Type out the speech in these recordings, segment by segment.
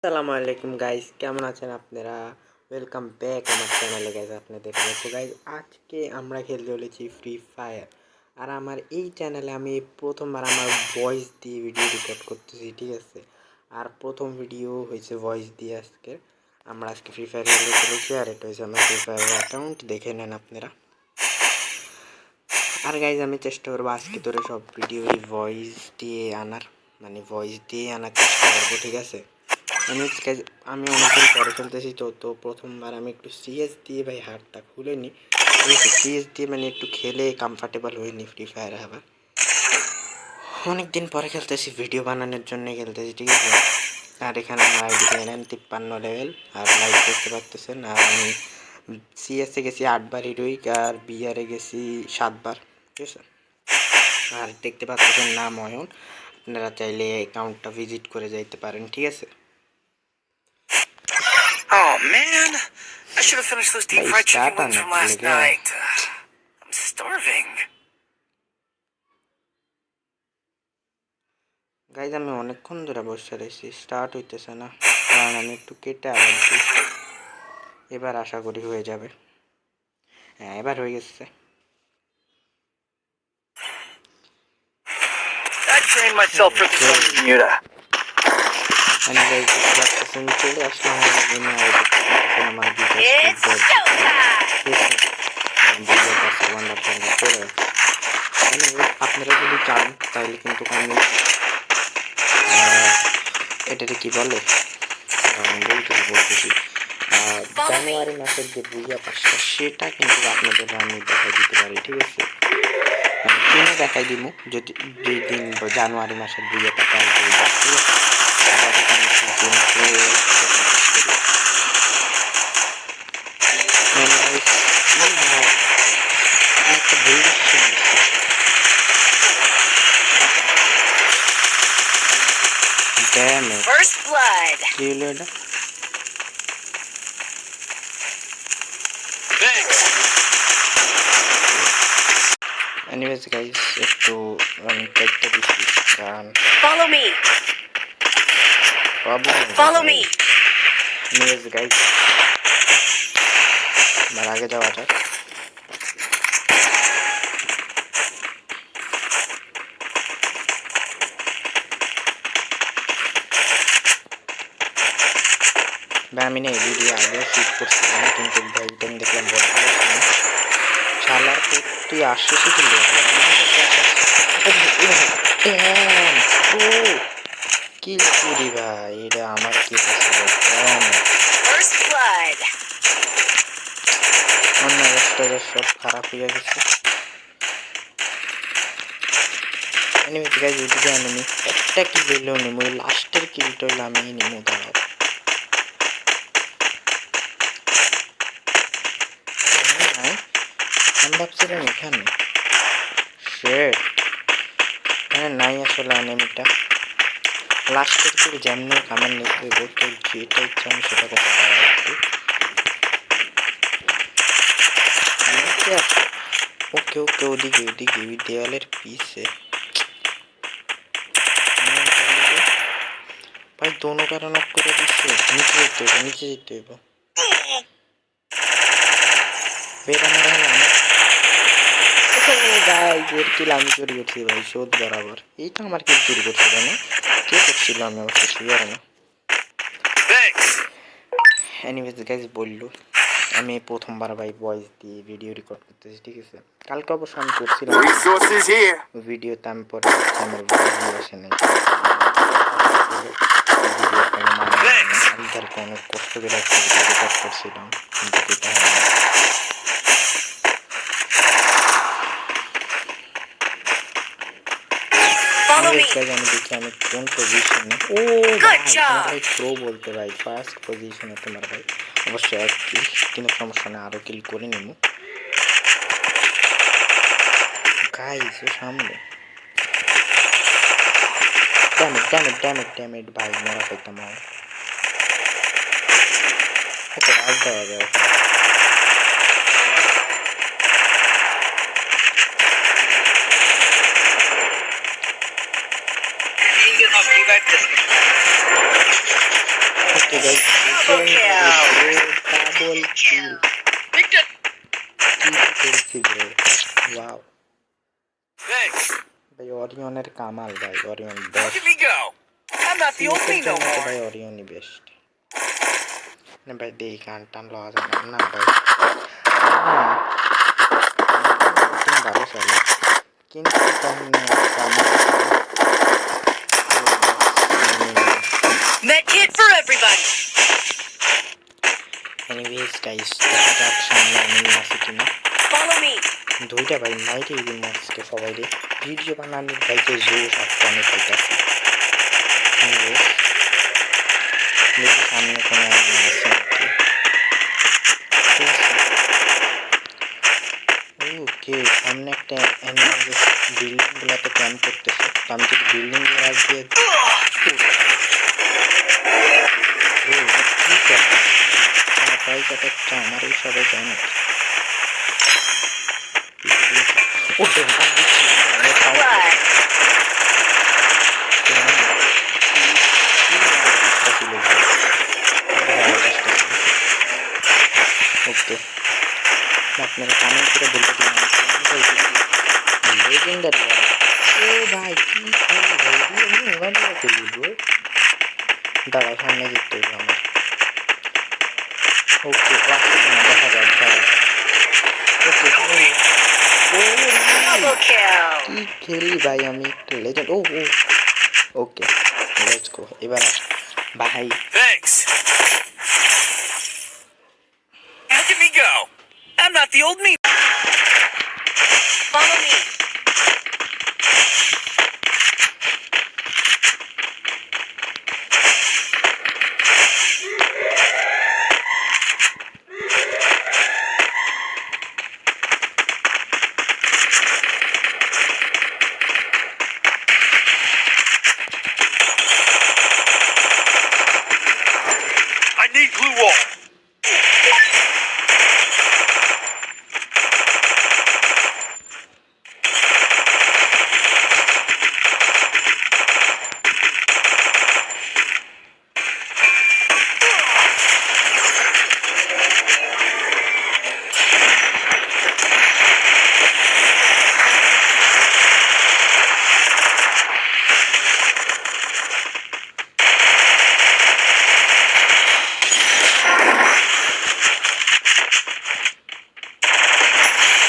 আসসালামু আলাইকুম গাইস, কেমন আছেন আপনারা? ওয়েলকাম ব্যাক আমার চ্যানেলে গাইস। আপনাদের তো গাইস আজকে আমরা খেলতে চলেছি ফ্রি ফায়ার। আর আমার এই চ্যানেলে আমি প্রথমবার আমার ভয়েস দিয়ে ভিডিও রেকর্ড করতেছি, ঠিক আছে? আর প্রথম ভিডিও হয়েছে ভয়েস দিয়ে। আমরা আজকে ফ্রি ফায়ার খেলতে চলেছি, আর এটা হয়েছে আমার ফ্রি ফায়ার অ্যাকাউন্ট, দেখে নেন আপনারা। আর গাইজ আমি চেষ্টা করবো আজকে ধরে সব ভিডিওই ভয়েস দিয়ে আনার, মানে ভয়েস দিয়ে আনার চেষ্টা করবো, ঠিক আছে? আমি অনেকদিন পরে খেলতেছি, তো প্রথমবার আমি একটু সিএস দিয়ে ভাই হারটা খুলে নিই, ঠিক আছে? সিএস দিয়ে মানে একটু খেলে কমফর্টেবল হয়নি ফ্রি ফায়ার। আবার অনেকদিন পরে খেলতেছি, ভিডিও বানানোর জন্য খেলতেছি, ঠিক আছে? আর এখানে আমার আইডি দিয়ে নেন 53 লেভেল, আর লাইভ দেখতে পাচ্তেছেন। আর আমি সিএসে গেছি 8বার হিরোইক, আর বিআরে গেছি 7বার, ঠিক আছে? আর দেখতে পাচ্ছেন নাম অয়ন, আপনারা চাইলে অ্যাকাউন্টটা ভিজিট করে যাইতে পারেন, ঠিক আছে? Oh man, I should have finished those deep fried chicken wings from last night. I'm starving. Guys আমি অনেকক্ষণ ধরে বসে রয়েছি, স্টার্ট হইতেছে না, কারণ আমি একটু কেটে আবার দিই। এবার আশা করি হয়ে যাবে। হ্যাঁ, এবার হয়ে গেছে। I trained myself for this one, Bermuda. আমি গাইজ দেখতে পাচ্ছেন চলে আসলাম আমার রুমে, আর দেখতে পাচ্ছেন আমার আপনারা যদি চান তাহলে কিন্তু আমি এটাকে কি বলে বলতেছি জানুয়ারি মাসের যে বুঝা পাসটা, সেটা কিন্তু আপনাদের আমি দেখাই দিতে পারি, ঠিক আছে? কিনে দেখাই দিব যদি দুই দিন জানুয়ারি মাসের বুঝা পাতা একটা ভুল First blood. কি হলো এটা? Anyways guys, একটু আমি একটা দিচ্ছি গান। Follow me. Follow me. Anyways guys, আমার আগে যাওয়া যাক। ভাই আমি না এই ভিডিও আগে শুট করছিলাম, কিন্তু ভাইটা দেখলাম বড় শালার তুই আসছিস কি কি করি ভাই, এটা আমার কি অন্য অবস্থা সব খারাপ হয়ে গেছে। এনিমিতে গাইজ ওইদিকে এনিমি একটা কিল হইলেও নেবো, ওই লাস্টের কিলটা হইলে আমি নেবো। দাঁড়াও, আমি ভাবছিলাম এখানে এখানে নাই আসলে এনিমিটা। লাস্টের কিল যেমনি আমার নিতে বলতে যেটা ইচ্ছা আমি সেটা করতে পারছি। ওকে ওকে, ওদিকে ওদিকে ওই দেওয়ালের পিছে ভাই দোনো কারণ অফ করে দিচ্ছে। নিচে যেতে হইব, নিচে যেতে হইব। বেরানোর হলে আমার কিল আমি চুরি করছি ভাই, শোধ বরাবর। এইটা আমার কিল চুরি করছিল না, কে করছিল আমি অবশ্য শিওর না। এনিওয়েজ গাইজ বললো আমি প্রথমবার ভাই ভয়েস দিয়ে ভিডিও রেকর্ড করতেছি, ঠিক আছে? কালকে অবশ্য আমি করছিলাম ভিডিওতে, আমি পরে আমার ভয়েস আসে নাই। আমি কালকে অনেক কষ্ট করে একটা ভিডিও রেকর্ড করছিলাম, কিন্তু এটা আমি দেখি আমি কোন পজিশনে। ও ভাই প্রো বলতে ভাই ফার্স্ট পজিশনে তোমার ভাই, অবশ্যই এক কিল, কোনো সমস্যা না, আরও কিল করে নিব গাইস। সামনে ড্যামেট ভাই, মরা পাইতাম। ওকে রাজ দেওয়া যায়। Okay guys Double kill. Double কিল Victor! কি করছি ব্রো ওয়াও Thanks. ভাই অরিয়নের কামাল ভাই Orion Look best at me go. I'm not the old me no জন্য তো more. ভাই অরিয়নই বেস্ট না ভাই দেই গান টান লওয়া যায় না না ভাই না ভালো চলে কিন্তু Med kit for everybody. Anyways guys দেখা যাক সামনে আমি আছি কিনা Follow me. দুইটা ভাই মাইটি দিন আজকে সবাই রে ভিডিও বানানোর ভাই যে জোশ আজকে আমি পাইতেছি দেখি সামনে কোনো আমি আছি নাকি ওকে সামনে একটা বিল্ডিং গুলাতে ক্যাম্প করতেছে তো আমি যদি বিল্ডিং গুলো দিয়ে আমার এই সবাই জানে ও Blood. ওকে আপনারা কমেন্ট করে বলতে দিন লেজেন্ডারি ও ভাই কি খেলা ভাই আমি মোবাইল খেলি ব্রো দাঁড়াও সামনে জিততে হবে আমার ওকে দেখা যাক দাঁড়াও ওকে Double kill. কি খেলি ভাই আমি একটা legend O okay let's go এবার ভাই Thanks. Look at me go. I'm not the old me. Follow me. I need blue wall.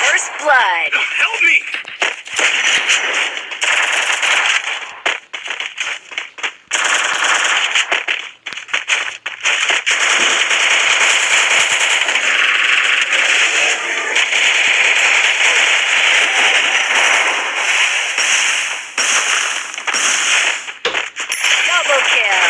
First blood. Help me. Double kill.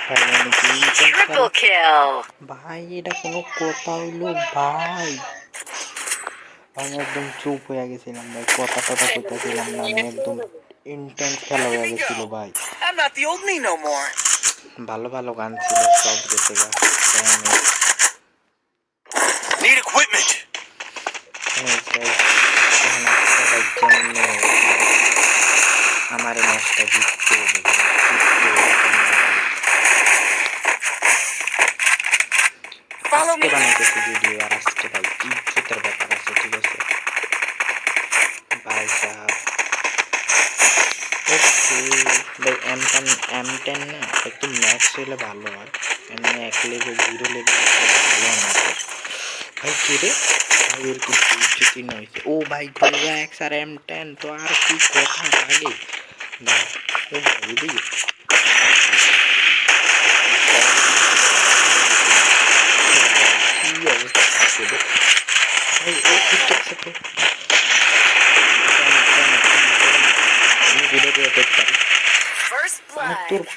ভাই আমি কি Triple kill. ভাই এটা কোনো কথা হইলো ভাই আমি একদম চুপ হয়ে গেছিলাম ভাই কথা টথা কইতেছিলাম না আমি একদম ইন্টেন্স খেলা হয়ে গেছিল ভাই I'm not the old me no more. ভালো ভালো গান ছিল সব গেছে গা Need equipment. আমার ম্যাচটা জিততে হবে Follow me. বানাইতেছি ভিডিও আর আজকে ভাই ইজ্জতের ব্যাপার আছে ঠিক আছে ভাই সাহেব ওকে ভাই M10 না একটু ম্যাক্স হলে ভালো হয় এমনি 1 লেভেল 0 লেভেল ভালো না ভাই কি রে ভাই এর কি ইজ্জতই নইছে ও ভাই গোয়া এক্স আর M10 তো আর কি কথা লাগে না ও ভাই দি কি অবস্থা আছে রে ভাই ও ঠিকঠাক আছে আমি ভিডিও দেখতে পারি First তোর blood.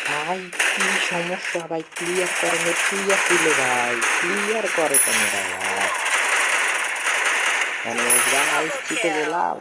ভাই কি সমস্যা ভাই ক্লিয়ার করে ক্লিয়ার ছিল ভাই ক্লিয়ার করে তোমরা ভাই মানে গাইস জিতে গেলাম